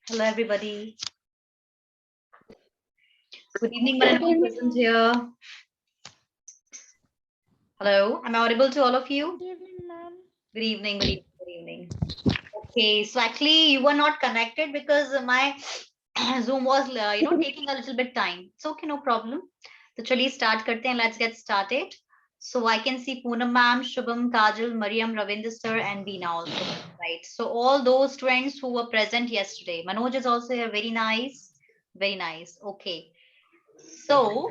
Hello, everybody. Good evening, everyone present here. Hello, am I audible to all of you? Good evening, ma'am. Good evening, good evening, good evening. Okay, so actually you were not connected because my Zoom was, taking a little bit time. It's okay, no problem. So chaliye start karte hain. Let's get started. So I can see Poonam ma'am, Shubham, Kajal, Mariam, Ravinder sir, and Veena also. Right. So all those students who were present yesterday. Manoj is also here. Very nice. Very nice. Okay. So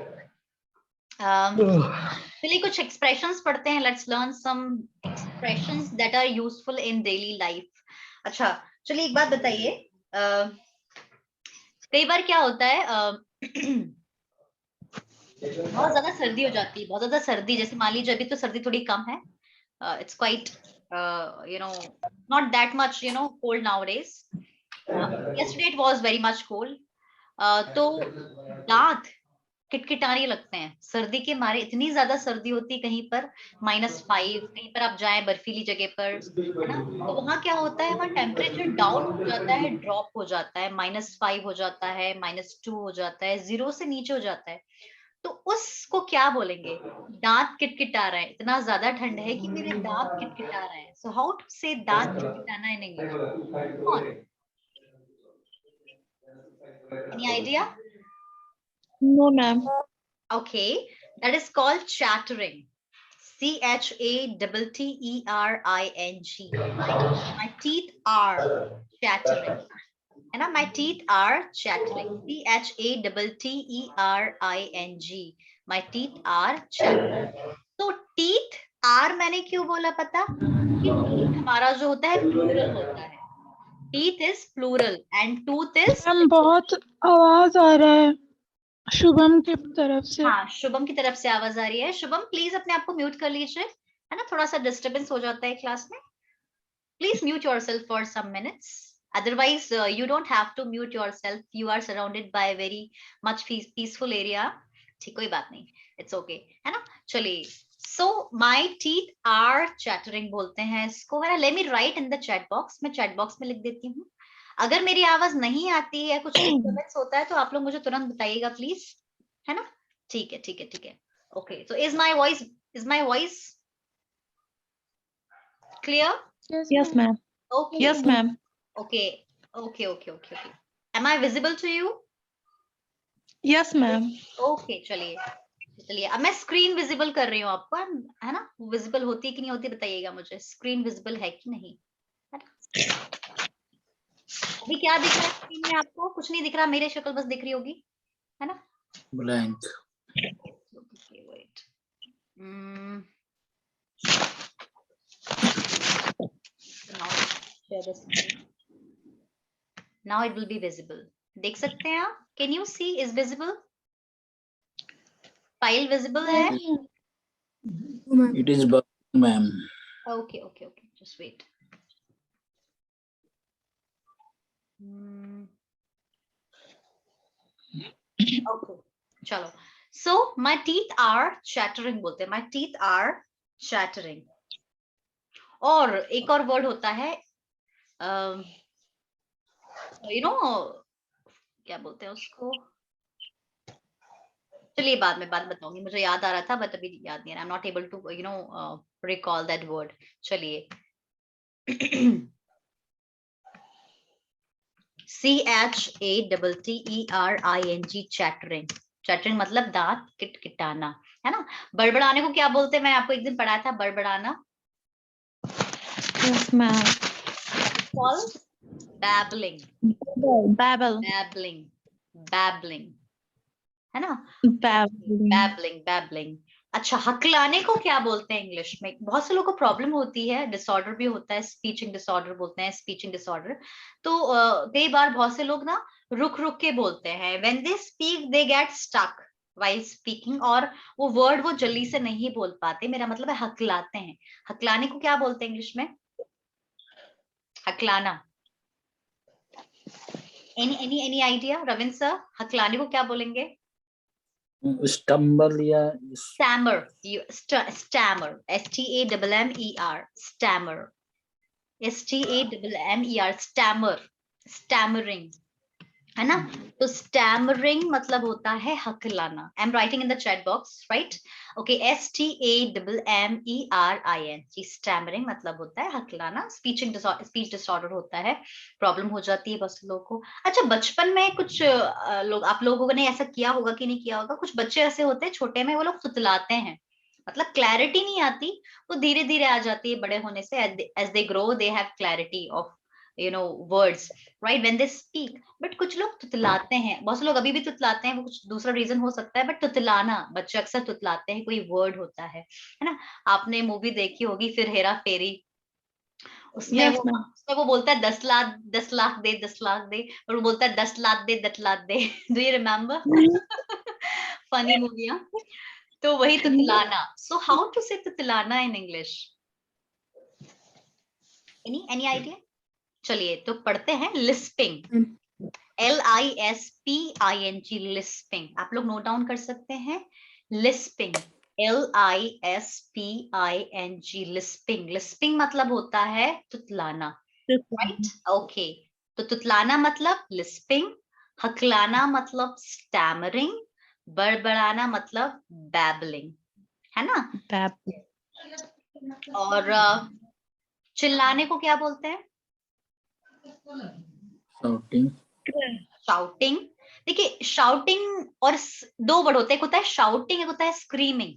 चलिए कुछ expressions पढ़ते हैं. Let's learn some expressions that are useful in daily life. अच्छा, चलिए एक बात बताइए. कई बार क्या होता है, बहुत ज्यादा सर्दी हो जाती है. बहुत ज्यादा सर्दी, जैसे मान लीजिए अभी तो सर्दी थोड़ी कम है. It's quite, not that much, cold nowadays. Yesterday it was very much cold. तो दांत किटकिटाने लगते हैं सर्दी के मारे. इतनी ज्यादा सर्दी होती है कहीं पर -5, कहीं पर आप जाएं बर्फीली जगह पर, है ना, तो वहां क्या होता है, वहां टेम्परेचर डाउन हो जाता है, ड्रॉप हो जाता है, -5 हो जाता है, -2 हो जाता है, 0 से नीचे हो जाता है. तो उसको क्या बोलेंगे? दांत किटकिटा रहा है, इतना ज्यादा ठंड है कि मेरे दांत किटकिटा रहे हैं. सो हाउ टू से दांत किटकिटाना इन इंग्लिश? कौन? Any idea? No, ma'am. Okay, that is called chattering. Chattering. My teeth are chattering. And my teeth are chattering. Chattering. My teeth are chattering. तो teeth are मैंने क्यों बोला पता? कि teeth हमारा जो होता है plural होता है. Teeth is plural and tooth is. Ma'am बहुत आवाज आ रहा है शुभम की तरफ से. हाँ, शुभम की तरफ से आवाज आ रही है. शुभम प्लीज अपने आप को म्यूट कर लीजिए, है ना, थोड़ा सा डिस्टरबेंस हो जाता है क्लास में. Please mute yourself for some minutes. Otherwise you don't have to mute yourself. You are surrounded by very much peaceful area. ठीक, कोई बात नहीं, इट्स ओके, है ना. चलिए, so my teeth are chattering बोलते हैं इसको, है ना. Let me write in the chat box. मैं चैट बॉक्स में लिख देती हूँ. अगर मेरी आवाज नहीं आती है, कुछ डिस्टरबेंस होता है, तो आप लोग मुझे तुरंत बताइएगा प्लीज, है ना. ठीक है, ठीक है, ठीक है. Okay, so is my voice clear? Yes, ma'am. Okay. Yes, ma'am. Okay. Am I visible to you? Yes, ma'am. Okay, चलिए अब मैं स्क्रीन विजिबल कर रही हूँ आपको, है ना. विजिबल होती है कि नहीं होती बताइएगा मुझे. स्क्रीन विजिबल है कि नहीं, है ना. अभी क्या दिख रहा है स्क्रीन में आपको? कुछ नहीं दिख रहा, मेरी शक्ल बस दिख रही होगी, है ना. Blank. Okay, wait. Now share the screen. Now it will be visible. देख सकते हैं आप? Can you see is visible? File visible है? It is bug, ma'am. Okay. Just wait. Okay. चलो. So my teeth are chattering बोलते हैं. My teeth are chattering. और एक और वर्ड होता है, क्या बोलते हैं उसको? चलिए बाद में बताऊंगी. मुझे याद आ रहा था बट अभी याद नहीं आ रहा. I'm not able to recall that word. चलिए. chattering. chattering मतलब दांत किटकिटाना, है ना. बड़बड़ाने को क्या बोलते हैं? मैं आपको एक दिन पढ़ाया था बड़बड़ाना. Yes, ma'am. Called babbling. Babbling, है ना. Babbling. अच्छा, हकलाने को क्या बोलते हैं इंग्लिश में? बहुत से लोगों को प्रॉब्लम होती है, डिसऑर्डर भी होता है. स्पीचिंग डिसऑर्डर बोलते हैं, स्पीचिंग डिसऑर्डर. तो कई बार बहुत से लोग ना रुक के बोलते हैं. When they speak they get stuck while speaking, और वो वर्ड वो जल्दी से नहीं बोल पाते. मेरा मतलब है हकलाते हैं. हकलाने को क्या बोलते हैं इंग्लिश में? हकलाना. Any idea Ravindra sir? हकलाने को क्या बोलेंगे? Stumble या Stammer. Stammer. STAMMER. Stammer. STAMMER. Stammer. Stammering, है ना। तो स्टैमरिंग मतलब होता है हकलाना। I am writing in the chat box, right? Okay, STAMMERING, stammering मतलब होता है हकलाना। स्पीच डिसऑर्डर होता है, प्रॉब्लम हो जाती है बस लोगों को। अच्छा, बचपन में कुछ लोग, आप लोगों ने ऐसा किया होगा कि नहीं किया होगा, कुछ बच्चे ऐसे होते हैं छोटे में, वो लोग तुतलाते हैं, मतलब क्लैरिटी नहीं आती, वो धीरे धीरे आ जाती है बड़े होने से। As they grow they have clarity of words, right, when they speak. But कुछ लोग तुतलाते हैं, बहुत से लोग अभी भी तुतलाते हैं, वो कुछ दूसरा रीजन हो सकता है, बट तुतलाना, बच्चे अक्सर तुतलाते हैं, कोई वर्ड होता है ना। आपने मूवी देखी होगी फिर हेरा फेरी, उसमें Yes, वो ma'am. उसमें वो बोलता है 10 लाख, 10 लाख दे, 10 लाख दे, और वो बोलता है 10 लाख दे, 10 लाख दे। Do you remember? Funny movie. तो वही तुतलाना। सो हाउ टू से तुतलाना इन इंग्लिश? Any idea? चलिए तो पढ़ते हैं। Lisping, LISPING, lisping. आप लोग नोट डाउन कर सकते हैं। Lisping, LISPING, lisping. लिस्पिंग मतलब होता है तुतलाना, राइट? ओके, तो तुतलाना मतलब लिस्पिंग, हकलाना मतलब स्टैमरिंग, बड़बड़ाना मतलब बैबलिंग, है ना। और चिल्लाने को क्या बोलते हैं? Shouting. शाउटिंग। देखिए, शाउटिंग और दो वर्ड होते हैं, एक होता है शाउटिंग, एक होता है स्क्रीमिंग।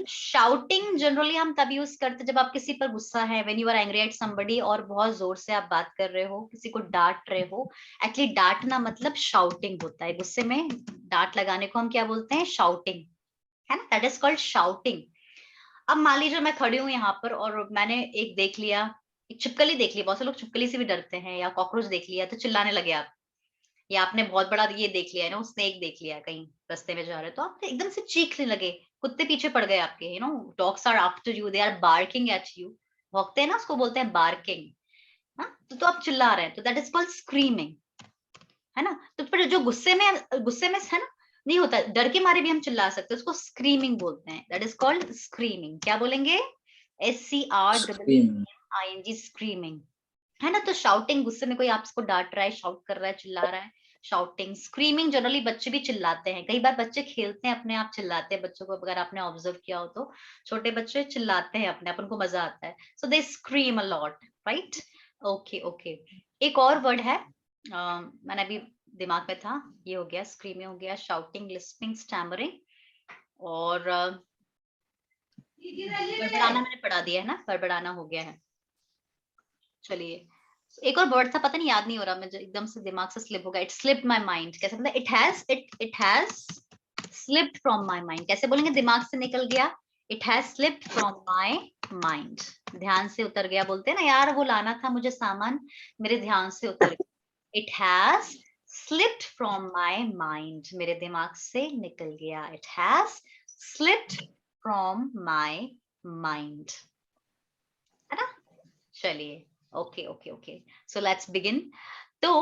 शाउटिंग जनरली हम तब यूज करते जब आप किसी पर गुस्सा है, when you are angry at somebody, और बहुत जोर से आप बात कर रहे हो, किसी को डांट रहे हो। एक्चुअली डांटना मतलब शाउटिंग होता है, गुस्से में डांट लगाने को हम क्या बोलते हैं? शाउटिंग, है ना, दैट इज कॉल्ड शाउटिंग। अब मान लीजिए मैं खड़ी हूँ यहाँ पर और मैंने एक देख लिया, एक छिपकली देख ली, बहुत से लोग छिपकली से भी डरते हैं, या कॉकरोच देख लिया तो चिल्लाने लगे आप, या आपने बहुत बड़ा ये देख लिया है ना, स्नेक देख लिया कहीं रास्ते में जा रहे हो, तो आप एकदम से चीखने लगे, कुत्ते पीछे पड़ गए आपके, dogs are after you, they are barking at you, भौंकते हैं ना, उसको बोलते हैं बार्किंग। हाँ, तो आप चिल्ला रहे हैं, तो दैट इज कॉल्ड स्क्रीमिंग, है ना। तो फिर जो गुस्से में है ना, नहीं होता, डर के मारे भी हम चिल्ला सकते हैं, उसको स्क्रीमिंग बोलते हैं, दैट इज कॉल्ड स्क्रीमिंग। क्या बोलेंगे? Scream. SCREAMING, स्क्रीमिंग, है ना। तो शाउटिंग, गुस्से में कोई आपको डांट रहा है, शाउट कर रहा है, चिल्ला रहा है, शाउटिंग। स्क्रीमिंग जनरली बच्चे भी चिल्लाते हैं, कई बार बच्चे खेलते हैं अपने आप चिल्लाते हैं, बच्चों को अगर आपने ऑब्जर्व किया हो तो छोटे बच्चे चिल्लाते हैं अपने आप, उनको मजा आता है, so they scream a lot, right? Okay okay. एक और वर्ड है, मैंने अभी दिमाग में था, ये हो गया स्क्रीमिंग, हो गया शाउटिंग, लिस्पिंग, स्टैमरिंग, और बड़बड़ाना मैंने पढ़ा दिया है ना, बड़बड़ाना हो गया है। चलिए, एक और वर्ड था, पता नहीं, याद नहीं हो रहा मुझे, एकदम से दिमाग से स्लिप हो गया। इट स्लिप्ड माय माइंड, कैसे मतलब? It has slipped from my mind, कैसे बोलेंगे? दिमाग से निकल गया, it has slipped from my mind, ध्यान से उतर गया, बोलते हैं ना यार, वो लाना था मुझे सामान, मेरे ध्यान से उतर गया। It has slipped from my mind, मेरे दिमाग से निकल गया, it has slipped from my mind, है ना। चलिए, okay okay okay, so let's begin. तो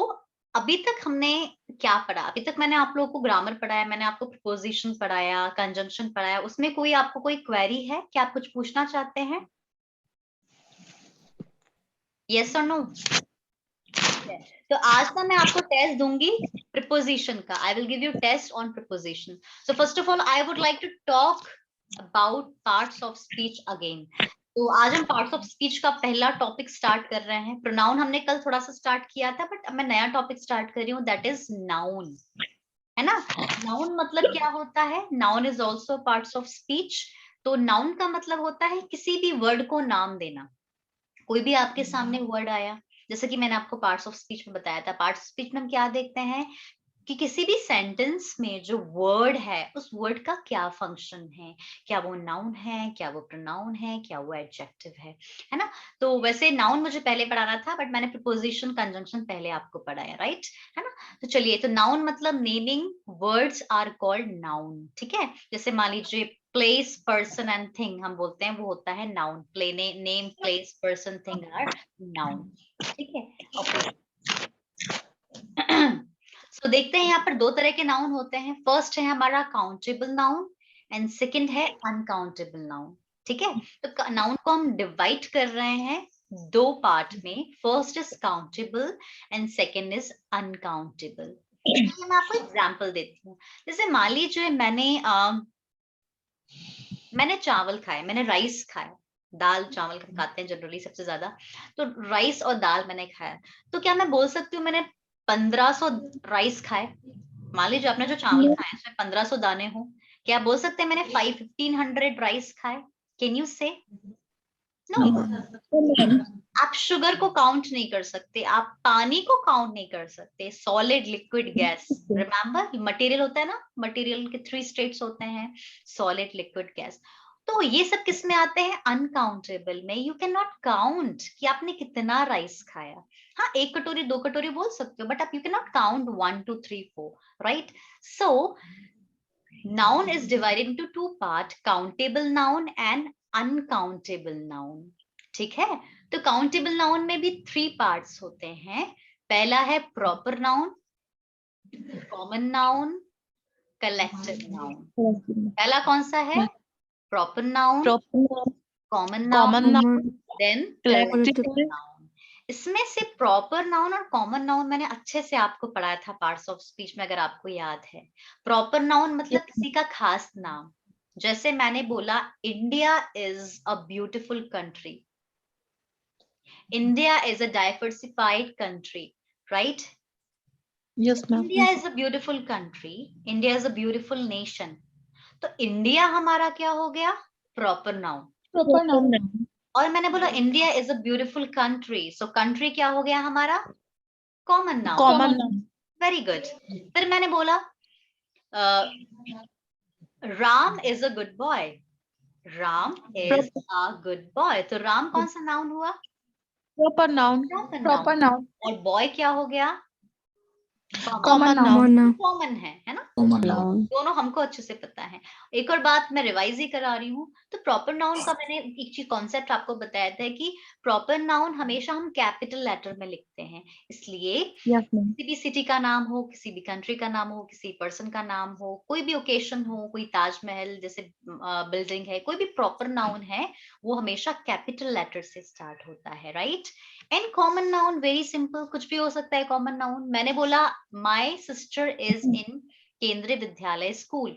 अभी तक हमने क्या पढ़ा? अभी तक मैंने आप लोगों को ग्रामर पढ़ाया, मैंने आपको प्रीपोजिशन पढ़ाया, कंजंक्शन पढ़ाया, उसमें कोई आपको कोई क्वेरी है? क्या आप कुछ पूछना चाहते हैं? यस और नो? तो आज ना मैं आपको टेस्ट दूंगी प्रीपोजिशन का, I will give you test on preposition. So first of all I would like to talk about parts of speech again. तो आज हम पार्ट्स ऑफ स्पीच का पहला टॉपिक स्टार्ट कर रहे हैं। प्रोनाउन हमने कल थोड़ा सा स्टार्ट किया था, बट अब मैं नया टॉपिक स्टार्ट कर रही हूँ, दैट इज नाउन, है ना। नाउन मतलब क्या होता है? Noun is also parts of speech. तो नाउन का मतलब होता है किसी भी वर्ड को नाम देना। कोई भी आपके सामने वर्ड आया, जैसे कि मैंने आपको पार्ट्स ऑफ स्पीच में बताया था, पार्ट्स ऑफ स्पीच में हम क्या देखते हैं कि किसी भी सेंटेंस में जो वर्ड है, उस वर्ड का क्या फंक्शन है, क्या वो नाउन है, क्या वो प्रोनाउन है, क्या वो एडजेक्टिव है ना। तो वैसे नाउन मुझे पहले पढ़ाना था, बट मैंने प्रीपोजिशन कंजंक्शन पहले आपको पढ़ाया, राइट, है ना। तो चलिए, तो नाउन मतलब naming words are called noun, ठीक है। जैसे मान लीजिए प्लेस, पर्सन एंड थिंग हम बोलते हैं, वो होता है noun. Name, place, person, thing are noun, ठीक है, ओके। सो देखते हैं, यहाँ पर दो तरह के नाउन होते हैं। फर्स्ट है हमारा काउंटेबल नाउन एंड सेकंड है अनकाउंटेबल नाउन, ठीक है। तो नाउन को हम डिवाइड कर रहे हैं दो पार्ट में, first is countable and second is uncountable. मैं आपको एग्जाम्पल देती हूँ। जैसे मान लीजिए मैंने चावल खाए, मैंने राइस खाया, दाल चावल खाते हैं जनरली सबसे ज्यादा, तो राइस और दाल मैंने खाया, तो क्या मैं बोल सकती हूँ मैंने 1500 राइस खाए? मान लीजिए आपने जो चावल खाए उसमें 1500 दाने हो, क्या आप बोल सकते हैं मैंने 1500 राइस खाए? कैन यू से? नो। आप शुगर को काउंट नहीं कर सकते, आप पानी को काउंट नहीं कर सकते, solid, liquid, gas. Remember, material होता है ना, मटेरियल के 3 स्टेट्स होते हैं, सॉलिड, लिक्विड, गैस। तो ये सब किस में आते हैं? अनकाउंटेबल में। यू कैन नॉट काउंट कि आपने कितना राइस खाया। हाँ, 1 कटोरी 2 कटोरी बोल सकते हो, बट आप you can not count 1 2 3 4, right? So noun is divided into 2 parts, countable noun and uncountable noun। ठीक है, तो काउंटेबल नाउन में भी 3 पार्ट्स होते हैं। पहला है proper noun, common noun, collective noun. पहला कौन सा है? Proper noun, common noun, then collective noun. इसमें से प्रॉपर नाउन और कॉमन नाउन मैंने अच्छे से आपको पढ़ाया था पार्ट्स ऑफ स्पीच में, अगर आपको याद है। प्रॉपर नाउन मतलब किसी का खास नाम, जैसे मैंने बोला India is a beautiful country, India is a diversified country, right? Yes, ma'am. India is a beautiful country, India is a beautiful nation. तो इंडिया हमारा क्या हो गया? Proper noun. Proper noun. और मैंने बोला India is a beautiful country, so country क्या हो गया हमारा? Common noun. Common noun. Very good. फिर मैंने बोला Ram is a good boy, Ram is a good boy, तो राम कौन सा नाउन हुआ? Proper noun. Proper Proper noun. noun. और बॉय क्या हो गया? Common noun. कॉमन है ना? Common noun. दोनों हमको अच्छे से पता है। एक और बात मैं रिवाइज ही करा रही हूँ, तो प्रॉपर नाउन का मैंने एक चीज कॉन्सेप्ट आपको बताया था कि प्रॉपर नाउन हमेशा हम कैपिटल लेटर में लिखते हैं, इसलिए Yes, ma'am. किसी भी सिटी का नाम हो, किसी भी कंट्री का नाम हो, किसी पर्सन का नाम हो, कोई भी ओकेशन हो, कोई ताजमहल जैसे बिल्डिंग है, कोई भी प्रॉपर नाउन है, वो हमेशा कैपिटल लेटर से स्टार्ट होता है, right? And common noun very simple, कुछ भी हो सकता है कॉमन नाउन। मैंने बोला माय सिस्टर इज इन केंद्रीय विद्यालय स्कूल,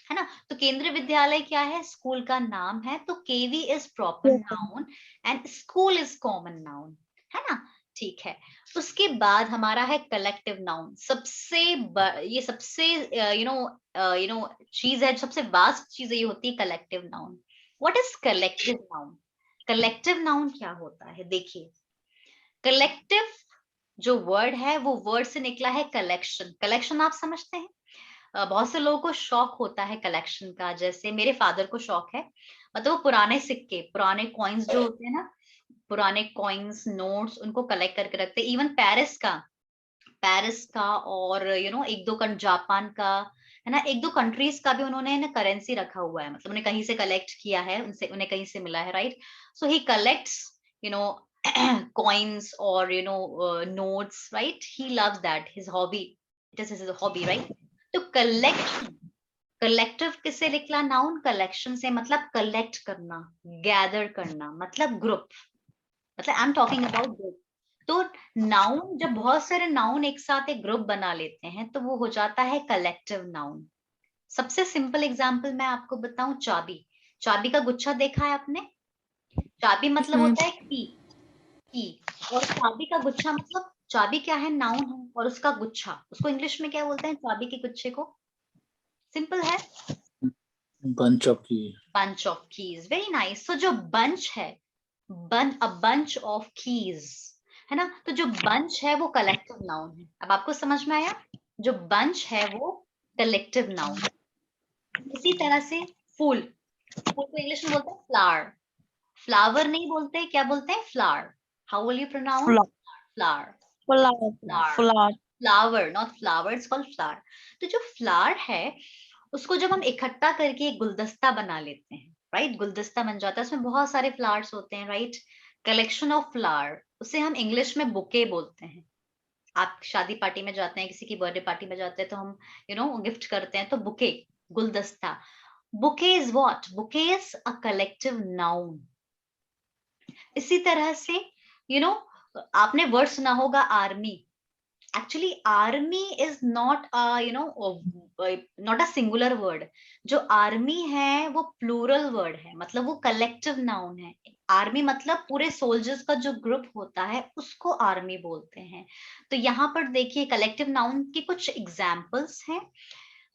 है ना? तो केंद्रीय विद्यालय क्या है? स्कूल का नाम है, तो KV is proper noun and school is common noun, है ना? ठीक है। उसके बाद हमारा है कलेक्टिव नाउन। ये सबसे चीज है, सबसे वास्ट चीज ये होती है collective noun. What is collective noun? Collective noun क्या होता है? देखिए, कलेक्टिव जो वर्ड है वो वर्ड से निकला है कलेक्शन। कलेक्शन आप समझते हैं? बहुत से लोगों को शौक होता है कलेक्शन का, जैसे मेरे फादर को शौक है, मतलब वो पुराने सिक्के, पुराने कॉइन्स जो होते हैं ना, पुराने कॉइन्स, नोट्स, उनको कलेक्ट करके रखते हैं। इवन पेरिस का और एक दो जापान का, है ना, एक दो कंट्रीज का भी उन्होंने ना करेंसी रखा हुआ है, मतलब उन्हें कहीं से कलेक्ट किया है, उनसे उन्हें कहीं से मिला है, right? So he collects coins or notes, right? He loves that, his hobby, it is his hobby, right? तो कलेक्टिव किससे निकला? नाउन, कलेक्शन से, मतलब कलेक्ट करना, गैदर करना, मतलब ग्रुप, मतलब I am talking about group. तो नाउन, जब बहुत सारे नाउन एक साथ एक ग्रुप बना लेते हैं तो वो हो जाता है कलेक्टिव नाउन। सबसे सिंपल एग्जांपल मैं आपको बताऊं, चाबी। चाबी का गुच्छा देखा है आपने? चाबी मतलब होता है की, और चाबी का गुच्छा मतलब, चाबी क्या है? नाउन है, और उसका गुच्छा, उसको इंग्लिश में क्या बोलते हैं? चाबी के गुच्छे को? सिंपल है, Bunch of keys. bunch of keys, very nice। so जो bunch है, a bunch of keys, है ना? तो जो bunch है वो कलेक्टिव नाउन है। अब आपको समझ में आया? जो bunch है वो कलेक्टिव नाउन। इसी तरह से फूल, फूल को इंग्लिश में बोलते हैं फ्लावर, फ्लावर नहीं बोलते, क्या बोलते हैं? Flower. How will you pronounce? Flower, flower, not flower, it's called flower. तो जो फ्लावर है उसको जब हम इकट्ठा करके एक गुलदस्ता बना लेते हैं, राइट? गुलदस्ता बन जाता है, उसमें बहुत सारे फ्लावर्स होते हैं, राइट? कलेक्शन ऑफ फ्लावर, उसे हम इंग्लिश में बुके बोलते हैं। आप शादी पार्टी में जाते हैं, किसी की बर्थडे पार्टी में जाते हैं, तो हम गिफ्ट करते हैं, तो बुके, गुलदस्ता। Bouquet is what? Bouquet is a collective noun. इसी तरह से आपने वर्ड सुना होगा army. Actually army is not not a singular word. जो आर्मी है वो प्लूरल वर्ड है, मतलब वो कलेक्टिव नाउन है. आर्मी मतलब पूरे सोल्जर्स का जो ग्रुप होता है उसको आर्मी बोलते हैं. तो यहाँ पर देखिए कलेक्टिव नाउन की कुछ एग्जाम्पल्स हैं.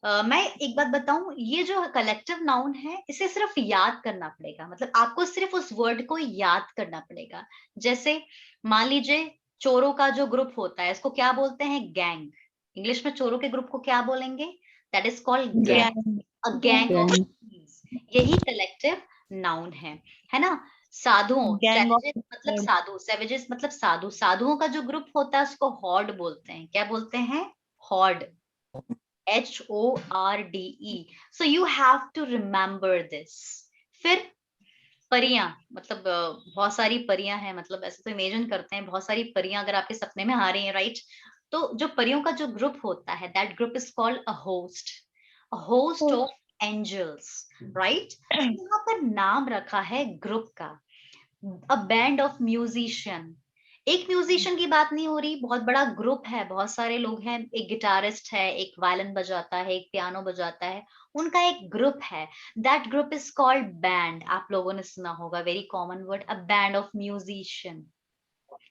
मैं एक बात बताऊं, ये जो कलेक्टिव नाउन है इसे सिर्फ याद करना पड़ेगा, मतलब आपको सिर्फ उस वर्ड को याद करना पड़ेगा. जैसे मान लीजिए चोरों का जो ग्रुप होता है इसको क्या बोलते हैं? गैंग. इंग्लिश में चोरों के ग्रुप को क्या बोलेंगे? That is called gang. Gang. A gang of Gang. Thieves. यही कलेक्टिव नाउन है ना. साधुओं, Gang of savages मतलब साधु, savages मतलब साधु. साधुओं का जो ग्रुप होता है उसको हॉर्ड बोलते हैं. क्या बोलते हैं? हॉर्ड. HORDE. So you have to remember this. फिर परियां, मतलब बहुत सारी परियां हैं, मतलब ऐसे तो इमेजिन करते हैं बहुत सारी परियां अगर आपके सपने में आ रही हैं, राइट. तो जो परियों का जो ग्रुप होता है that group is called a host. A host of angels, right. यहाँ पर नाम रखा है ग्रुप का, अ बैंड ऑफ म्यूजिशियन. एक म्यूजिशियन की बात नहीं हो रही, बहुत बड़ा ग्रुप है, बहुत सारे लोग हैं. एक गिटारिस्ट है, एक वायलिन बजाता है, एक पियानो बजाता है, उनका एक ग्रुप है. That group is called band. आप लोगों ने सुना होगा, very common word, a band of musician,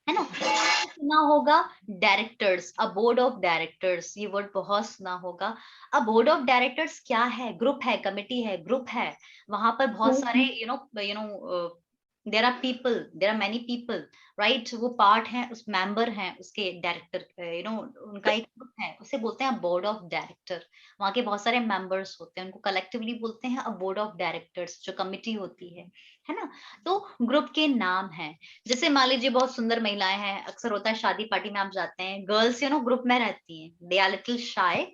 है ना. सुना होगा directors, a board of directors. ये वर्ड बहुत सुना होगा. अ बोर्ड ऑफ डायरेक्टर्स क्या है? ग्रुप है, कमिटी है, ग्रुप है. वहां पर बहुत सारे there are people, there are many people, right. वो पार्ट हैं, उस मेंबर हैं उसके, डायरेक्टर उनका एक ग्रुप है, उसे बोलते हैं बोर्ड ऑफ डायरेक्टर. वहां के बहुत सारे मेंबर्स होते हैं, उनको कलेक्टिवली बोलते हैं अ बोर्ड ऑफ डायरेक्टर्स, जो कमिटी होती है ना. तो ग्रुप के नाम है. जैसे मान लीजिए बहुत सुंदर महिलाएं हैं, अक्सर होता है शादी पार्टी में आप जाते हैं, गर्ल्स ग्रुप में रहती हैं, they are little shy.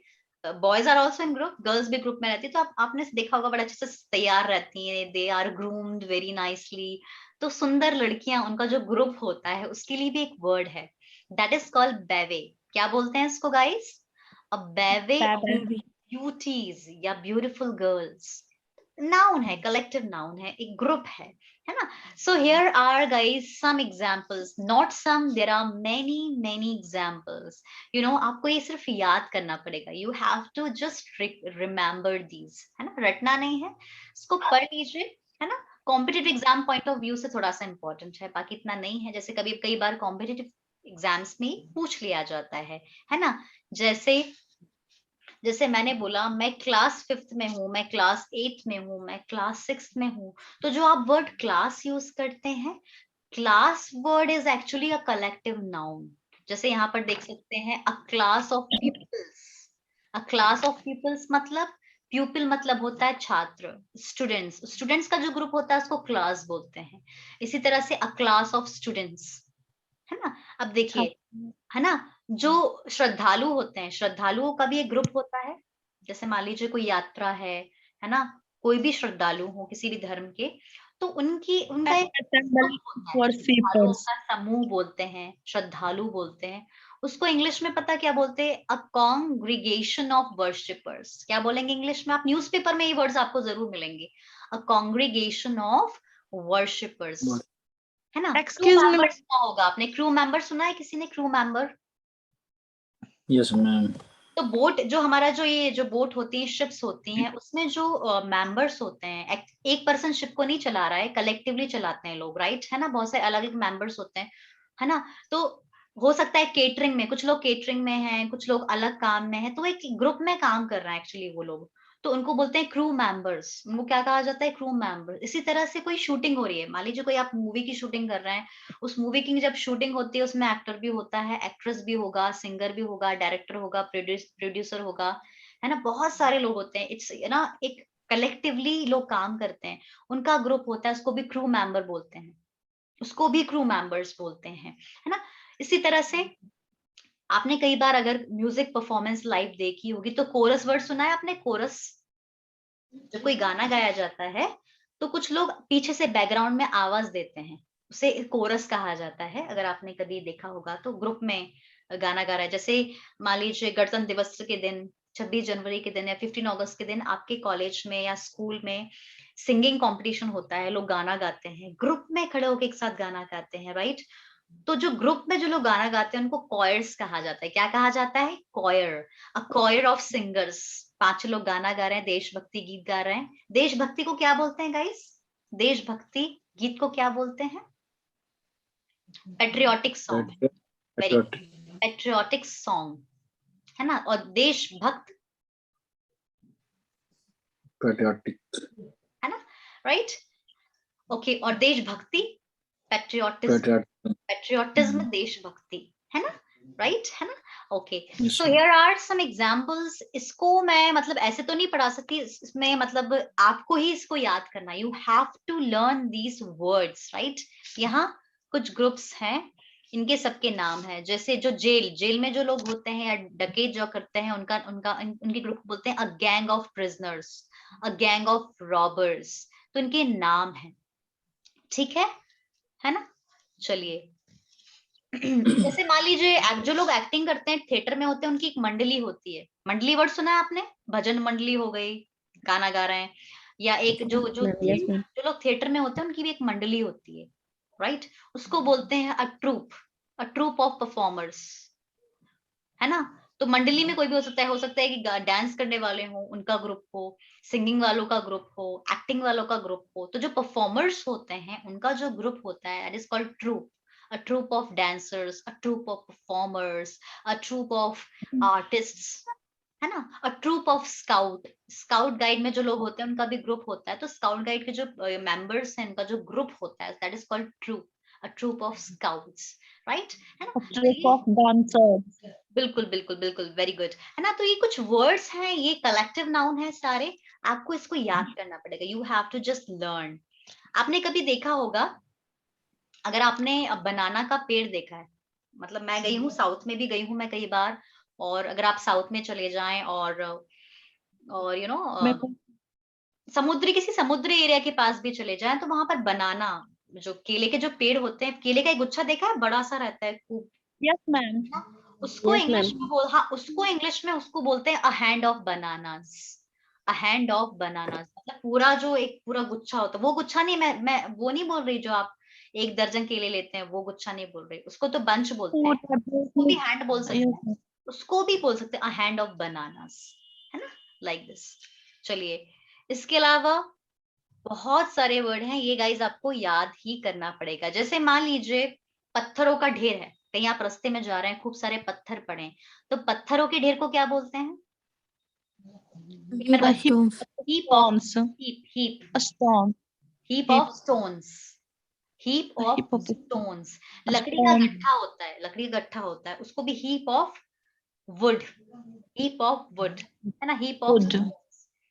Boys are also in group, girls भी ग्रुप में रहती है. तो आपने देखा होगा बड़ा अच्छे से तैयार रहती हैं, they are groomed very nicely. तो सुंदर लड़कियां, उनका जो ग्रुप होता है उसके लिए भी एक वर्ड है, दैट इज कॉल्ड बेवे. क्या बोलते हैं इसको गाइस? अ बेवे ऑफ ब्यूटीज या ब्यूटीफुल गर्ल्स. नाउन है, कलेक्टिव नाउन है, एक ग्रुप है ना. So here are guys some examples, not some, there are many examples. आपको ये सिर्फ याद करना पड़ेगा. You have to just remember these, है ना, रटना नहीं है. इसको पढ़ लीजिए, है ना. Competitive exam point of view से थोड़ा सा इंपॉर्टेंट है, बाकी इतना नहीं है. जैसे कई बार कॉम्पिटिटिव एग्जाम्स में पूछ लिया जाता है ना. जैसे मैंने बोला, मैं क्लास 5th में हूँ, मैं क्लास 8th में हूँ, मैं क्लास 6th में हूँ. तो जो आप वर्ड क्लास यूज करते हैं, class word is actually a collective noun. जैसे यहाँ पर देख सकते हैं, a class of peoples. A class of peoples मतलब, प्यूपिल मतलब होता है छात्र, स्टूडेंट्स. स्टूडेंट्स का जो ग्रुप होता है उसको क्लास बोलते हैं. इसी तरह से अ क्लास ऑफ स्टूडेंट्स, है ना. अब देखिए, है ना, जो श्रद्धालु होते हैं, श्रद्धालुओं का भी एक ग्रुप होता है. जैसे मान लीजिए कोई यात्रा है ना, कोई भी श्रद्धालु हो किसी भी धर्म के, तो उनका एक ग्रुप होता है. श्रद्धालुओं का समूह बोलते हैं, श्रद्धालु बोलते हैं. उसको इंग्लिश में पता क्या बोलते हैं? अ कॉन्ग्रीगेशन ऑफ वर्शिपर्स. क्या बोलेंगे इंग्लिश में? आप न्यूज़पेपर में ये वर्ड्स आपको जरूर मिलेंगे, अ कॉन्ग्रीगेशन ऑफ वर्शिपर्स, है ना. क्रू मेंबर सुना होगा आपने, क्रू मेंबर सुना है किसी ने? Crew member. Yes ma'am. तो बोट, जो हमारा ये जो बोट होती है, शिप्स होती हैं, उसमें जो मेंबर्स होते हैं, एक पर्सन शिप को नहीं चला रहा है, कलेक्टिवली चलाते हैं लोग, राइट, है ना. बहुत सारे अलग अलग मेंबर्स होते हैं, है ना. तो हो सकता है केटरिंग में, कुछ लोग केटरिंग में हैं, कुछ लोग अलग काम में हैं, तो एक ग्रुप में काम कर रहा है एक्चुअली वो लोग. तो उनको बोलते हैं क्रू मेंबर्स. उनको क्या कहा जाता है? Crew member. इसी तरह से कोई शूटिंग हो रही है, मान लीजिए कोई आप मूवी की शूटिंग कर रहे हैं, उस मूवी की जब शूटिंग होती है उसमें एक्टर भी होता है, एक्ट्रेस भी होगा, सिंगर भी होगा, डायरेक्टर होगा, प्रोड्यूसर होगा, है ना. बहुत सारे लोग होते हैं. इट्स ना, एक कलेक्टिवली लोग काम करते हैं, उनका ग्रुप होता है, उसको भी क्रू मेंबर बोलते हैं, उसको भी क्रू मेंबर्स बोलते हैं, है ना. इसी तरह से आपने कई बार अगर म्यूजिक परफॉर्मेंस लाइव देखी होगी तो कोरस वर्ड सुना है आपने? कोरस. जब कोई गाना गाया जाता है तो कुछ लोग पीछे से बैकग्राउंड में आवाज देते हैं, उसे कोरस कहा जाता है. अगर आपने कभी देखा होगा तो ग्रुप में गाना गा रहा है, जैसे मान लीजिए गणतंत्र दिवस के दिन, 26 जनवरी के दिन या 15 अगस्त के दिन आपके कॉलेज में या स्कूल में सिंगिंग कंपटीशन होता है, लोग गाना गाते हैं, ग्रुप में खड़े होकर एक साथ गाना गाते हैं, राइट? तो जो ग्रुप में जो लोग गाना गाते हैं उनको कॉयर्स कहा जाता है। क्या कहा जाता है? Coir. A coir of singers. 5 लोग गाना गा रहे हैं, देशभक्ति गीत गा रहे हैं। देशभक्ति को क्या बोलते हैं गाइस? देशभक्ति गीत को क्या बोलते हैं? Patriotic song. Very good, patriotic song, है ना? और देशभक्त, Patriotic. है ना? Right, okay. और देशभक्ति, पेट्रियोटिज्म, पेट्रियोटिज्म देशभक्ति, है ना? राइट, है ना? Okay, Yes, so ma'am. Here are some examples. इसको मैं मतलब ऐसे तो नहीं पढ़ा सकती, इसमें मतलब आपको ही इसको याद करना। You have to learn these words, right? यहाँ कुछ ग्रुप्स हैं, इनके सबके नाम है। जैसे जो जेल में जो लोग होते हैं या डकैत जो करते हैं, उनके ग्रुप बोलते हैं a gang of prisoners, a gang of robbers. तो इनके नाम है, ठीक है ना? चलिए जैसे मान लीजिए जो लोग एक्टिंग करते हैं, थिएटर में होते हैं, उनकी एक मंडली होती है। मंडली वर्ड सुना है आपने? भजन मंडली हो गई, गाना गा रहे हैं। या एक जो जो Yes, ma'am. जो लोग थिएटर में होते हैं उनकी भी एक मंडली होती है, राइट? उसको बोलते हैं अ ट्रूप ऑफ परफॉर्मर्स, है ना? तो मंडली में कोई भी हो सकता है कि डांस करने वाले हो उनका ग्रुप हो, सिंगिंग वालों का ग्रुप हो, एक्टिंग वालों का ग्रुप हो। तो जो परफॉर्मर्स होते हैं उनका जो ग्रुप होता है, that is called troop. A troop of dancers, a troop of performers, a troop of artists, है ना? A troop of scout guide में जो लोग होते हैं उनका भी ग्रुप होता है। तो स्काउट गाइड के जो मेंबर्स हैं, उनका जो ग्रुप होता है, that is called troop, a troop of scouts, right? है ना? A troop of dancers. बिल्कुल बिल्कुल बिल्कुल, वेरी गुड, है ना? तो ये कुछ वर्ड्स हैं, ये कलेक्टिव नाउन है सारे। आपको इसको याद करना पड़ेगा। You have to just learn. आपने कभी देखा होगा, अगर आपने बनाना का पेड़ देखा है, मतलब मैं गई हूँ साउथ में भी गई हूँ मैं कई बार, और अगर आप साउथ में चले जाएं और यू नो किसी समुद्री एरिया के पास भी चले जाएं, तो वहां पर बनाना, जो केले के जो पेड़ होते हैं, केले का एक गुच्छा देखा है, बड़ा सा रहता है खूब। Yes, ma'am. उसको Yes, इंग्लिश ma'am. में उसको इंग्लिश में उसको बोलते हैं a hand of bananas. A hand of bananas मतलब पूरा जो एक पूरा गुच्छा होता है, वो गुच्छा नहीं, मैं वो नहीं बोल रही जो आप 1 दर्जन केले लेते हैं, वो गुच्छा नहीं बोल रही। उसको तो बंच बोलते हैं, उसको भी हैंड बोल सकते Yes, हैं, उसको भी बोल सकते हैं अ हैंड ऑफ बनानास, है ना? Like this. चलिए, इसके अलावा बहुत सारे वर्ड हैं, ये गाइज आपको याद ही करना पड़ेगा। जैसे मान लीजिए पत्थरों का ढेर है, कहीं आप रास्ते में जा रहे हैं, खूब सारे पत्थर पड़े हैं, तो पत्थरों के ढेर को क्या बोलते हैं? A heap of heap of stones. Heap A stone. Heap Heap. Of stones, heap A of heap of stones. a लकड़ी का stone. गट्ठा होता है, लकड़ी का गट्ठा होता है, उसको भी heap of would, heap of would, है ना? Heap of, Wood.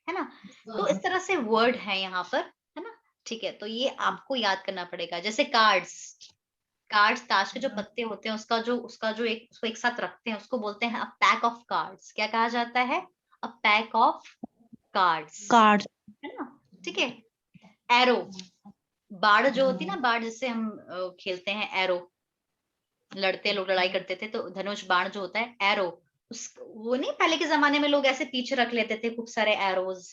है ना? तो इस तरह से वर्ड है यहाँ पर, है ना? ठीक है, तो ये आपको याद करना पड़ेगा। जैसे कार्ड्स ताश के जो पत्ते होते हैं, उसको एक साथ रखते हैं, उसको बोलते हैं अ पैक ऑफ कार्ड्स। क्या कहा जाता है? A pack of cards, Cards. है ना? ठीक है। एरो, बाढ़ जो होती है ना, बाढ़ जिससे हम खेलते हैं, एरो, लड़ते लोग लड़ाई करते थे, तो धनुष बाण जो होता है, एरो, वो नहीं, पहले के जमाने में लोग ऐसे पीछे रख लेते थे खूब सारे एरोज,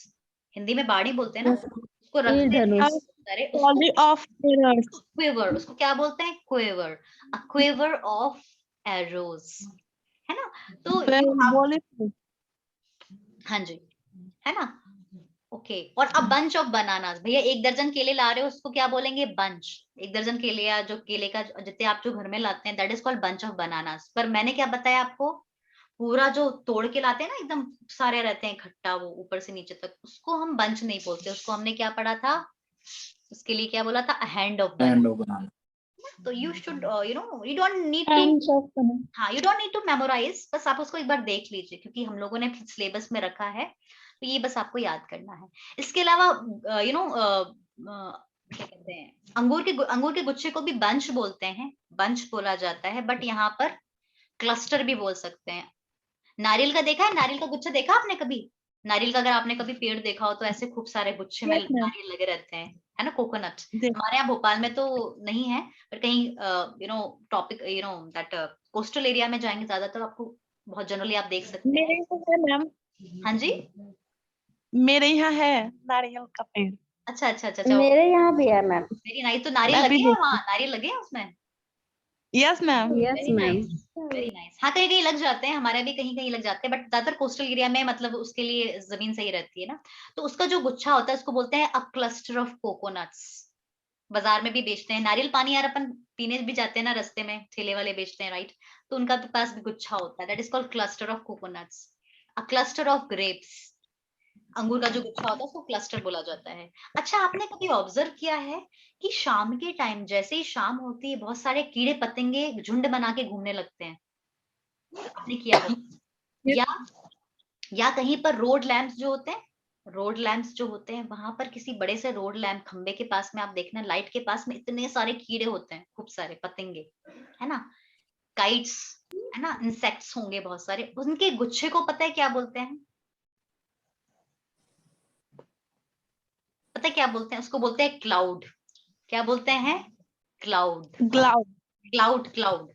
हिंदी में बाड़ी बोलते हैं ना, उसको रखते थे A सारे, volley of arrows. क्विवर, उसको क्या बोलते हैं? Quiver, a quiver of arrows, है ना? तो Volley. हाँ जी, है ना? ओके। और अब बंच ऑफ बनानास, भैया 1 दर्जन केले ला रहे हो, उसको क्या बोलेंगे? बंच। 1 दर्जन केले, या जो केले का जितने आप जो घर में लाते हैं, that is called bunch of bananas. पर मैंने क्या बताया आपको, पूरा जो तोड़ के लाते हैं ना, एकदम सारे रहते हैं इकट्ठा, वो ऊपर से नीचे तक, उसको हम बंच नहीं बोलते, उसको हमने क्या पढ़ा था? उसके लिए क्या बोला था? Hand of banana. Hand of banana. तो you should you don't need to, Hands of banana. हाँ, you don't need to memorise, बस आप उसको एक बार देख लीजिए, क्योंकि हम लोगों ने सिलेबस में रखा है, तो ये बस आपको याद करना है। इसके अलावा क्या कहते हैं, अंगूर के गुच्छे को भी बंच बोलते हैं, बंच बोला जाता है, बट यहाँ पर क्लस्टर भी बोल सकते हैं। नारियल का देखा है? नारियल का गुच्छा देखा आपने कभी? नारियल का अगर आपने कभी पेड़ देखा हो, तो ऐसे खूब सारे गुच्छे में Yes, ma'am. नारियल लगे रहते हैं, है ना? कोकोनट। Yes. हमारे यहाँ भोपाल में तो नहीं है, पर कहीं टॉपिक दैट कोस्टल एरिया में जाएंगे ज्यादा, तो आपको बहुत जनरली आप देख सकते मेरे हैं। यहाँ है मैम, हाँ जी, मेरे यहाँ है नारियल का पेड़। अच्छा अच्छा अच्छा अच्छा, मेरे यहाँ भी है मैम। Very nice. तो नारियल मैं भी लगे हैं देखी। वहाँ, नारियल लगे हैं उसमें? Yes ma'am. Yes very ma'am. Nice, very nice. हाँ कहीं कहीं लग जाते हैं, हमारे भी कहीं कहीं लग जाते हैं, बट ज्यादातर कोस्टल एरिया में मतलब उसके लिए जमीन सही रहती है ना। तो उसका जो गुच्छा होता है उसको बोलते हैं अ क्लस्टर ऑफ कोकोनट्स। बाजार में भी बेचते हैं नारियल पानी, यार अपन पीने भी जाते हैं ना, रास्ते में ठेले वाले बेचते हैं, राइट? तो उनका तो पास भी गुच्छा होता है, that is called cluster of coconuts. A cluster of grapes, अंगूर का जो गुच्छा होता है उसको क्लस्टर बोला जाता है। अच्छा, आपने कभी ऑब्जर्व किया है कि शाम के टाइम जैसे ही शाम होती है बहुत सारे कीड़े पतंगे झुंड बना के घूमने लगते हैं? आपने किया हो? या कहीं पर रोड लैंप्स जो होते हैं, रोड लैंप्स जो होते हैं वहां पर किसी बड़े से रोड लैंप खंबे के पास में आप देखना, लाइट के पास में इतने सारे कीड़े होते हैं, खूब सारे पतंगे, है ना, काइट्स, है ना, इंसेक्ट्स होंगे बहुत सारे, उनके गुच्छे को पता है क्या बोलते हैं? पता है क्या बोलते हैं उसको? बोलते हैं क्लाउड। क्या बोलते हैं? Cloud. Cloud. Cloud cloud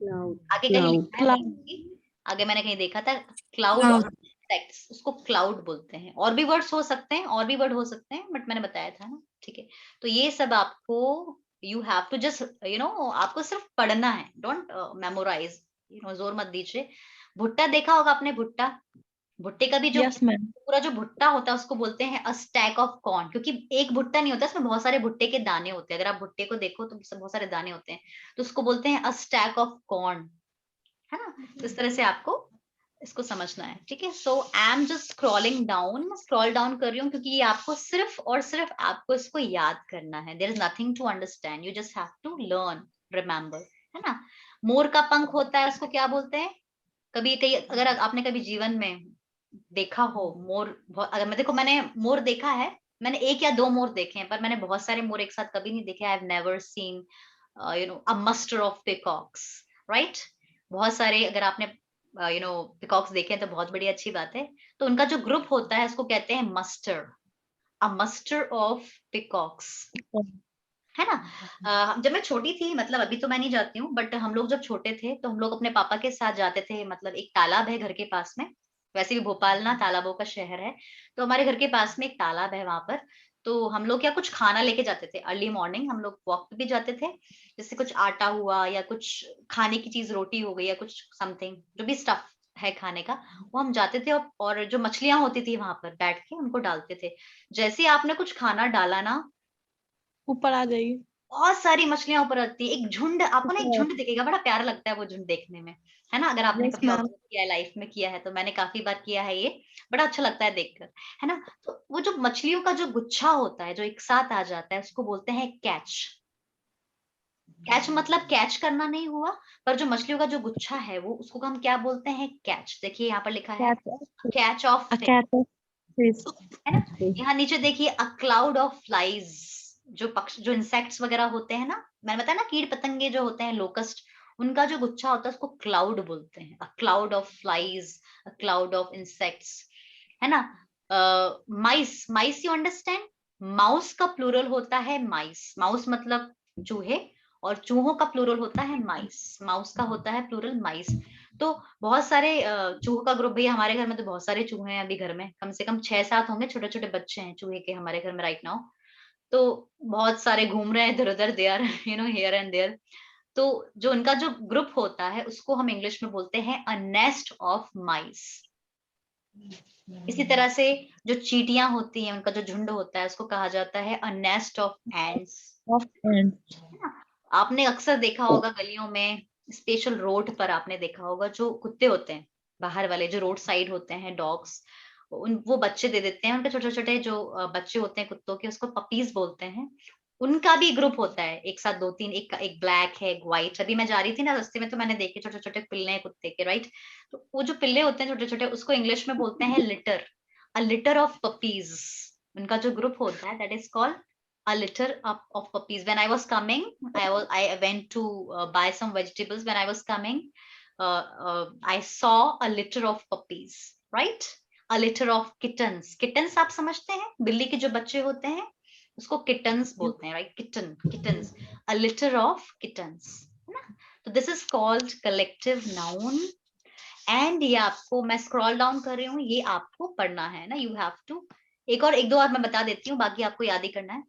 cloud. आगे कहीं लिखा है मैंने कहीं, आगे मैंने कहीं देखा था, क्लाउड ऑफ इंसेक्ट्स, उसको क्लाउड बोलते हैं। और भी वर्ड्स हो सकते हैं, और भी वर्ड हो सकते हैं, बट मैंने बताया था ना, ठीक है? तो ये सब आपको, यू हैव टू जस्ट आपको सिर्फ पढ़ना है, डोंट मेमोराइज, जोर मत दीजिए। भुट्टा देखा होगा आपने, भुट्टा, भुट्टे का भी जो यस मैम। पूरा जो भुट्टा होता है उसको बोलते हैं अ स्टैक ऑफ कॉर्न, क्योंकि एक भुट्टा नहीं होता, इसमें बहुत सारे भुट्टे के दाने होते हैं। अगर आप भुट्टे को देखो तो उसमें बहुत सारे दाने होते हैं, तो उसको बोलते हैं अ स्टैक ऑफ कॉर्न, है ना? तो इस तरह से आपको इसको समझना है, ठीक है? So I am just scrolling down, scroll down कर रही हूँ क्योंकि ये आपको सिर्फ और सिर्फ आपको इसको याद करना है। There is nothing to understand, you just have to learn, remember, है ना? मोर का पंख होता है, उसको क्या बोलते हैं? कभी कहीं अगर आपने कभी जीवन में देखा हो मोर, अगर मैं देखो, मैंने मोर देखा है, मैंने एक या दो मोर देखे हैं, पर मैंने बहुत सारे मोर एक साथ कभी नहीं देखे। I have never seen a muster of peacocks, right? बहुत सारे अगर आपने पिकॉक्स देखे हैं तो बहुत बड़ी अच्छी बात है। तो उनका जो ग्रुप होता है उसको कहते हैं muster, a muster of peacocks, है ना? जब मैं छोटी थी, मतलब अभी तो मैं नहीं जाती हूँ, बट हम लोग जब छोटे थे तो हम लोग अपने पापा के साथ जाते थे, मतलब एक तालाब है घर के पास में, वैसे भी भोपाल ना तालाबों का शहर है, तो हमारे घर के पास में एक तालाब है वहां पर। तो हम लोग क्या कुछ खाना लेके जाते थे, अर्ली मॉर्निंग हम लोग वॉक पे भी जाते थे, जैसे कुछ आटा हुआ या कुछ खाने की चीज, रोटी हो गई या कुछ समथिंग जो भी स्टफ है खाने का, वो हम जाते थे, और जो मछलियां होती थी वहां पर बैठ के उनको डालते थे। जैसे ही आपने कुछ खाना डाला ना, ऊपर आ जाइए। बहुत सारी मछलियां ऊपर आती है, एक झुंड, आपको ना एक झुंड दिखेगा, बड़ा प्यारा लगता है वो झुंड देखने में, है ना? अगर आपने यस कभी मैम। ऑब्जर्व किया है, लाइफ में किया है, तो मैंने काफी बार किया है ये, बड़ा अच्छा लगता है देखकर, है ना? तो वो जो मछलियों का जो गुच्छा होता है जो एक साथ आ जाता है उसको बोलते हैं कैच। कैच मतलब कैच करना नहीं हुआ, पर जो मछलियों का जो गुच्छा है वो, उसको हम क्या बोलते हैं? कैच। देखिए यहाँ पर लिखा है कैच ऑफ, है ना? यहाँ नीचे देखिए अ क्लाउड ऑफ फ्लाइज, जो पक्ष, जो इंसेक्ट्स वगैरह होते हैं ना, मैंने बताया ना कीड़ पतंगे जो होते हैं, लोकस्ट, उनका जो गुच्छा होता है उसको क्लाउड बोलते हैं। A cloud of flies, a cloud of insects, है ना? माइस, माइस यू अंडरस्टैंड? माउस का प्लूरल होता है माइस, माउस मतलब चूहे, और चूहों का प्लूरल होता है माइस, माउस का होता है प्लूरल माइस। तो बहुत सारे चूहों का ग्रुप, भैया हमारे घर में तो बहुत सारे चूहे हैं, अभी घर में कम से कम 6-7 होंगे, छोटे छोटे बच्चे हैं चूहे के हमारे घर में राइट नाउ। तो बहुत सारे घूम रहे हैं इधर उधर, they are here and there. तो जो उनका जो ग्रुप होता है उसको हम इंग्लिश में बोलते हैं अ नेस्ट ऑफ माइस। इसी तरह से जो चींटियां होती हैं उनका जो झुंड होता है उसको कहा जाता है अ नेस्ट ऑफ एंड्स। आपने अक्सर देखा होगा गलियों में, स्पेशल रोड पर आपने देखा होगा, जो कुत्ते होते हैं बाहर वाले जो रोड साइड होते हैं, डॉग्स, वो बच्चे दे देते हैं, उनके छोटे छोटे जो बच्चे होते हैं कुत्तों के, उसको पपीज बोलते हैं। उनका भी ग्रुप होता है, एक साथ 2-3, एक ब्लैक है, एक व्हाइट। अभी मैं जा रही थी ना रास्ते में तो मैंने देखे छोटे छोटे पिल्ले हैं कुत्ते के, राइट? तो वो जो पिल्ले होते हैं छोटे छोटे, उसको इंग्लिश में बोलते हैं litre, a litre of puppies. उनका जो ग्रुप होता है that is called a litter of puppies. When I was coming, I went to buy some vegetables. When I was coming, I saw a litter of puppies, right? A litter of kittens. Kittens आप समझते हैं, बिल्ली के जो बच्चे होते हैं उसको kittens बोलते हैं, right? Kitten, kittens. A litter of kittens, है ना? तो this is called collective noun. And ये आपको, मैं scroll down कर रही हूँ, ये आपको पढ़ना है ना, you have to एक दो और मैं बता देती हूँ, बाकी आपको याद ही करना है।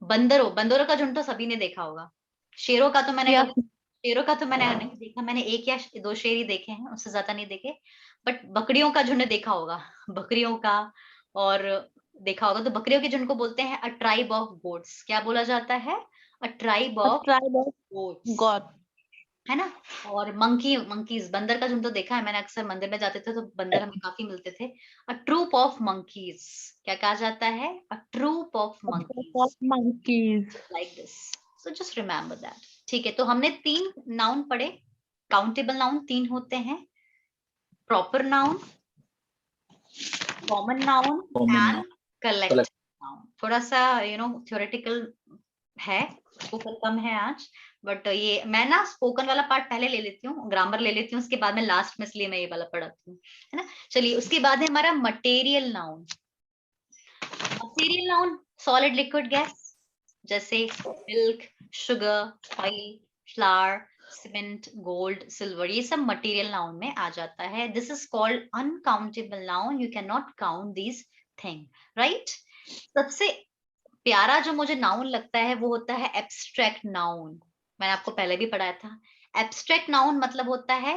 बंदरों का झुंड तो सभी ने देखा होगा। शेरों का तो मैंने Yes. नहीं देखा, मैंने एक या दो शेर ही देखे हैं, उससे ज्यादा नहीं देखे। बट बकरियों का झुंड देखा होगा, बकरियों का, और देखा होगा तो बकरियों के झुंड को बोलते हैं अ ट्राइब ऑफ गोट्स। क्या बोला जाता है? अ tribe A of tribe of goats, God. है ना। और मंकीज, बंदर का झुंड तो देखा है मैंने, अक्सर मंदिर में जाते थे तो बंदर हमें काफी मिलते थे। अ ट्रूप ऑफ मंकीज, क्या कहा जाता है? A troop of A group monkeys, of monkeys. Like this. So just remember that. ठीक है, तो हमने 3 नाउन पढ़े। काउंटेबल नाउन 3 होते हैं, proper noun, common noun Common and noun. Collective noun. थोड़ा सा थ्योरेटिकल है, स्पोकन कम है आज, बट ये मैं ना स्पोकन वाला पार्ट पहले ले लेती हूँ, ग्रामर ले लेती हूँ उसके बाद में लास्ट में, इसलिए मैं ये वाला पढ़ाती हूँ, है ना। चलिए, उसके बाद है हमारा material noun. Material noun solid liquid gas, जैसे milk, sugar, oil, flour, cement, gold, silver, ये सब मटेरियल नाउन में आ जाता है। This is called uncountable noun, you can not count these thing, right. सबसे प्यारा जो मुझे नाउन लगता है वो होता है एब्स्ट्रैक्ट नाउन। मैंने आपको पहले भी पढ़ाया था। एब्स्ट्रैक्ट नाउन मतलब होता है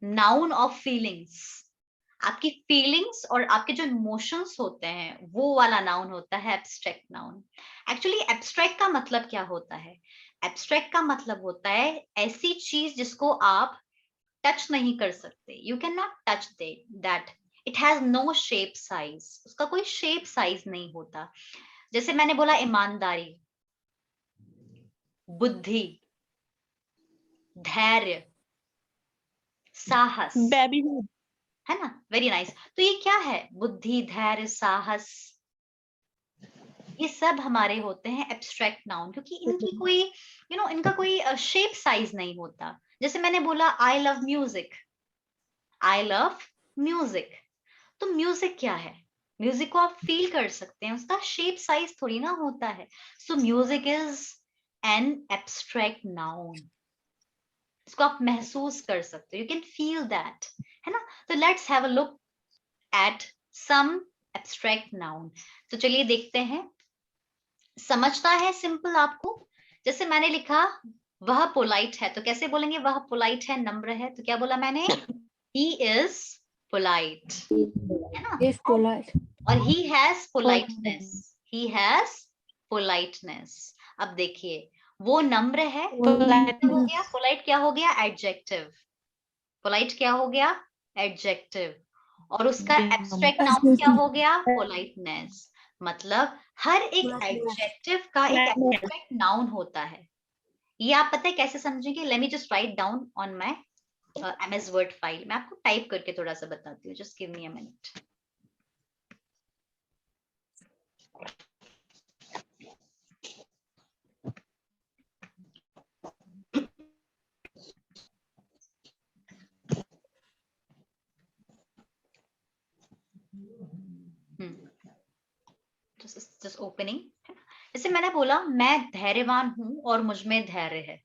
नाउन ऑफ फीलिंग्स। आपकी फीलिंग्स और आपके जो इमोशंस होते हैं वो वाला नाउन होता है एब्स्ट्रैक्ट नाउन। एक्चुअली एब्स्ट्रैक्ट का मतलब क्या होता है? एब्स्ट्रैक्ट का मतलब होता है ऐसी चीज जिसको आप टच नहीं कर सकते, you can not touch that, it has no shape size, उसका कोई शेप साइज नहीं होता। जैसे मैंने बोला ईमानदारी, बुद्धि, धैर्य, साहस, Babyhood. है ना। Very nice. तो ये क्या है? बुद्धि, धैर्य, साहस, ये सब हमारे होते हैं एब्स्ट्रैक्ट नाउन, क्योंकि इनकी कोई इनका कोई शेप साइज नहीं होता। जैसे मैंने बोला I love music, I love music, तो म्यूजिक क्या है? म्यूजिक को आप फील कर सकते हैं, उसका शेप साइज थोड़ी ना होता है। सो music is an abstract noun, इसको आप महसूस कर सकते हो, यू कैन फील दैट, है ना। तो let's have a look at some abstract noun. तो चलिए देखते हैं, समझता है सिंपल आपको। जैसे मैंने लिखा वह पोलाइट है, तो कैसे बोलेंगे? वह पोलाइट है, नम्र है, तो क्या बोला मैंने? ही इज पोलाइट, है ना। Is polite. और he has politeness, he has politeness. अब देखिए, वो नम्र है, क्या हो गया? पोलाइट क्या हो गया? एडजेक्टिव। पोलाइट क्या हो गया? एडजेक्टिव। और उसका एब्स्ट्रैक्ट नाउन क्या हो गया? पोलाइटनेस। मतलब हर एक एडजेक्टिव का एक एब्स्ट्रैक्ट नाउन होता है। ये आप पता है कैसे समझेंगे? Let me just write down on my MS word file. मैं आपको टाइप करके थोड़ा सा बताती हूँ, just give me a minute. Just opening. जैसे मैंने बोला मैं धैर्यवान हूं और मुझ में धैर्य है।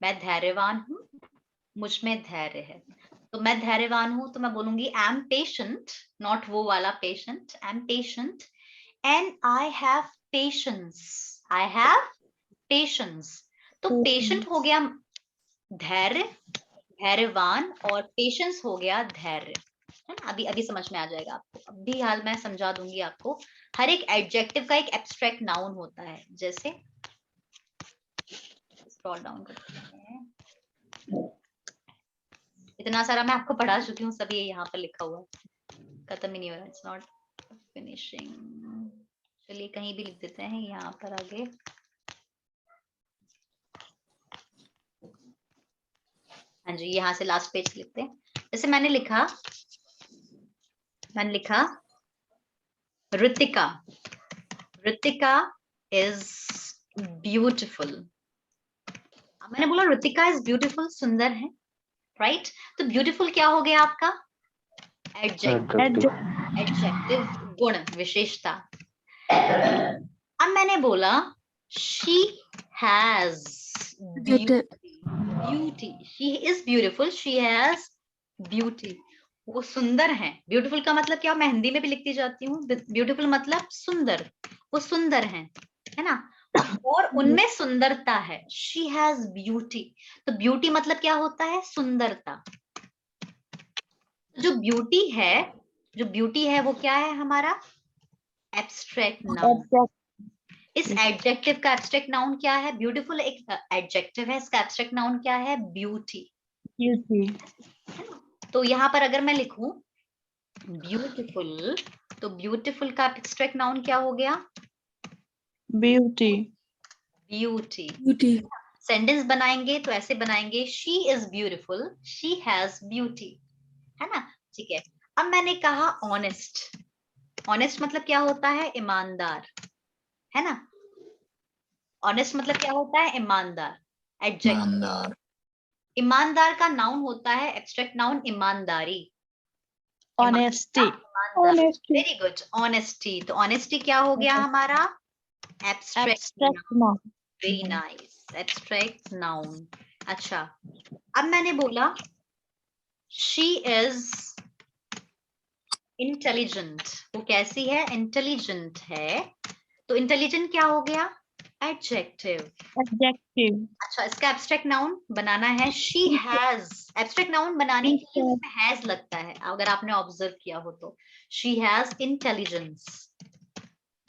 मैं धैर्यवान हूं, मुझ में धैर्य है। तो मैं धैर्यवान हूं तो मैं बोलूंगी आई एम पेशेंट, नॉट वो वाला patient, I am patient and I have patience, I have patience. तो पेशेंट हो गया धैर्य, धैर्यवान, और पेशेंस हो गया धैर्य, है ना। अभी अभी समझ में आ जाएगा आपको, अभी हाल मैं समझा दूंगी आपको। हर एक एडजेक्टिव का एक एब्स्ट्रैक्ट नाउन होता है। जैसे स्क्रॉल डाउन करते हैं, इतना सारा मैं आपको पढ़ा चुकी हूँ, सब ये यहाँ पर लिखा हुआ है, खत्म ही नहीं हो रहा, इट्स नॉट फिनिशिंग। चलिए कहीं भी लिख देते हैं यहाँ पर आगे। हाँ जी, यहाँ से लास्ट पेज लिखते हैं। जैसे मैंने लिखा ऋतिका, ऋतिका इज ब्यूटिफुल। मैंने बोला ऋतिका इज ब्यूटिफुल, सुंदर है, राइट। तो ब्यूटिफुल क्या हो गया आपका? एडजेक्टिव, गुण, विशेषता। अब मैंने बोला she has beauty, she is beautiful, she has beauty. वो सुंदर हैं। ब्यूटीफुल का मतलब क्या, मैं हिंदी में भी लिखती जाती हूँ, ब्यूटीफुल मतलब सुंदर, वो सुंदर हैं, है ना। और उनमें सुंदरता है, शी हैज ब्यूटी। तो ब्यूटी मतलब क्या होता है, सुंदरता। जो ब्यूटी है, जो ब्यूटी है वो क्या है हमारा, एब्स्ट्रैक्ट नाउन। इस एडजेक्टिव का एब्स्ट्रैक्ट नाउन क्या है, ब्यूटीफुल एक एडजेक्टिव है, इसका एब्स्ट्रैक्ट नाउन क्या है, ब्यूटी। तो यहाँ पर अगर मैं लिखूं ब्यूटीफुल, तो ब्यूटीफुल का एब्स्ट्रैक्ट नाउन क्या हो गया, Beauty. ब्यूटी। Beauty. सेंटेंस बनाएंगे तो ऐसे बनाएंगे, she is beautiful, she has beauty, है ना। ठीक है, अब मैंने कहा ऑनेस्ट। ऑनेस्ट मतलब क्या होता है, ईमानदार, है ना। ऑनेस्ट मतलब क्या होता है, ईमानदार। एडजेक्टिव, ईमानदार. ईमानदार का नाउन होता है एब्स्ट्रैक्ट नाउन ईमानदारी। Honesty. Honesty. Very good, honesty. तो ऑनेस्टी क्या हो गया हमारा, abstract Abstract noun. noun. Very nice, abstract noun. अच्छा, अब मैंने बोला शी इज इंटेलिजेंट, वो कैसी है, इंटेलिजेंट है। तो इंटेलिजेंट क्या हो गया, एडजेक्टिव। Adjective. अच्छा, इसका एब्स्ट्रैक्ट नाउन बनाना है, शी हैज। एब्स्ट्रैक्ट नाउन बनाने के लिए इसमें हैज लगता है, अगर आपने ऑब्जर्व किया हो तो। She has intelligence.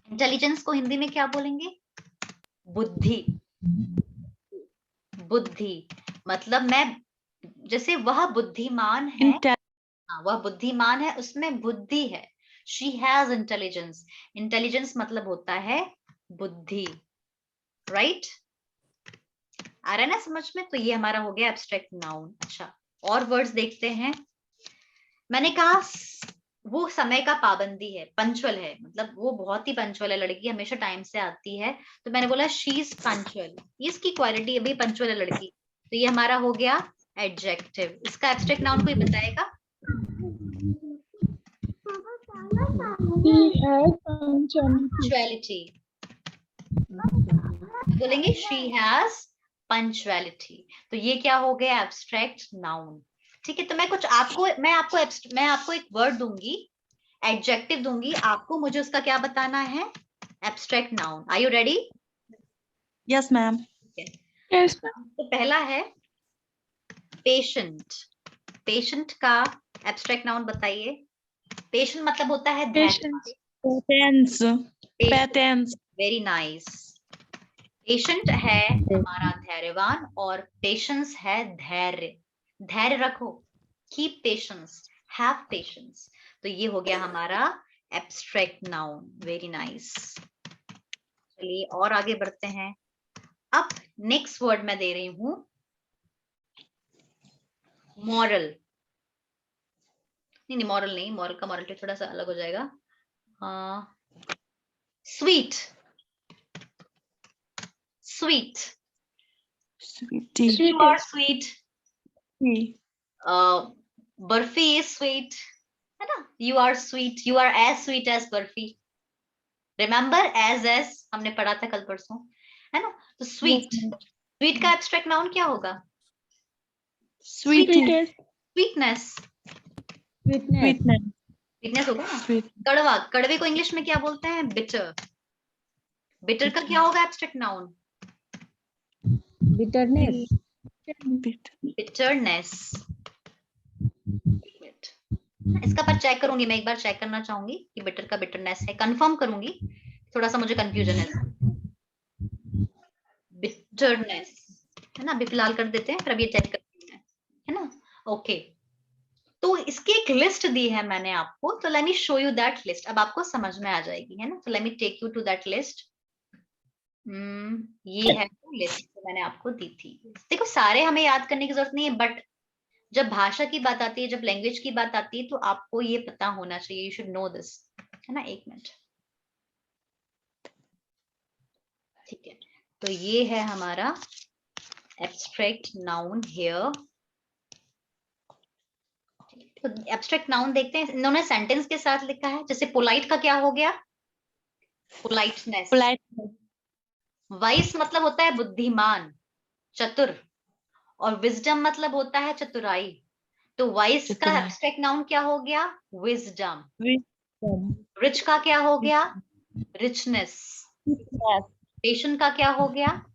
इंटेलिजेंस को हिंदी में क्या बोलेंगे, बुद्धि। बुद्धि मतलब मैं, जैसे वह बुद्धिमान है, हाँ, वह बुद्धिमान है, उसमें बुद्धि है। She has intelligence. इंटेलिजेंस मतलब होता है बुद्धि, राइट। आ रहा है ना समझ में। तो ये हमारा हो गया एब्स्ट्रैक्ट नाउन। अच्छा, और वर्ड्स देखते हैं। मैंने कहा वो समय का पाबंदी है, पंचुअल है, मतलब वो बहुत ही पंचुअल है, लड़की हमेशा टाइम से आती है। तो मैंने बोला शी इज पंचुअल, इसकी क्वालिटी अभी पंचुअल है लड़की। तो ये हमारा हो गया एडजेक्टिव। इसका एब्स्ट्रैक्ट नाउन कोई बताएगा, He has punctuality. पंचुअलिटी बोलेंगे, शी हैज पंचुअलिटी। तो ये क्या हो गया, एब्स्ट्रैक्ट नाउन। ठीक है, तो मैं आपको एक वर्ड दूंगी, एडजेक्टिव दूंगी, आपको मुझे उसका क्या बताना है, abstract noun. Are you ready. Yes, ma'am. Yes, ma'am. तो पहला है पेशेंट। पेशेंट का एब्स्ट्रैक्ट नाउन बताइए। पेशेंट मतलब होता है Patience. Patents. Patents. Very nice. Patient है हमारा धैर्यवान, और पेशेंस है धैर्य। धैर्य रखो, कीप पेशेंस, हैव पेशेंस। तो ये हो गया हमारा एब्स्ट्रैक्ट नाउन। Very nice. चलिए और आगे बढ़ते हैं। अब नेक्स्ट वर्ड मैं दे रही हूं, मॉरल। नहीं, मॉरल नहीं, मॉरल का मॉरल थोड़ा सा अलग हो जाएगा। Sweet. Sweet, Sweetie. You are sweet. Sweet. Barfi is sweet, है ना। You are sweet, you are as sweet as barfi. Remember, as हमने पढ़ा था कल परसों, है ना। तो स्वीट, स्वीट का एब्स्ट्रैक्ट नाउन क्या होगा, Sweetie. Sweetest. Sweetness. Sweetness. Sweetness होगा ना। Sweet. कड़वा, कड़वे को इंग्लिश में क्या बोलते हैं, बिटर। बिटर का क्या होगा एब्स्ट्रैक्ट नाउन, Bitterness. बिटरनेस। इसका पर चेक करूंगी मैं, एक बार चेक करना चाहूंगी कि बिटर का बिटरनेस है, कंफर्म करूंगी, थोड़ा सा मुझे कंफ्यूजन है। बिटरनेस, है ना, अभी फिलहाल कर देते हैं, फिर अभी चेक करते हैं, है ना। ओके, तो इसकी एक लिस्ट दी है मैंने आपको, तो let me show you that list. अब आपको समझ में आ जाएगी, है ना। तो let me take you to that list. ये है लिस्ट जो मैंने आपको दी थी। देखो, सारे हमें याद करने की जरूरत नहीं है, बट जब भाषा की बात आती है, जब लैंग्वेज की बात आती है, तो आपको ये पता होना चाहिए, यू शुड नो दिस, है ना। एक मिनट, ठीक है। तो ये है हमारा एब्स्ट्रैक्ट नाउन हियर। तो एब्स्ट्रैक्ट नाउन देखते हैं, इन्होंने सेंटेंस के साथ लिखा है। जैसे पोलाइट का क्या हो गया, पोलाइटनेस। Politeness. वाइस मतलब होता है बुद्धिमान, चतुर, और विजडम मतलब होता है चतुराई। तो वाइस का कितना? एब्स्ट्रैक्ट नाउन क्या हो गया? विजडम। Wisdom. रिच का क्या हो गया? रिचनेस। Richness. पेशेंट का क्या हो गया?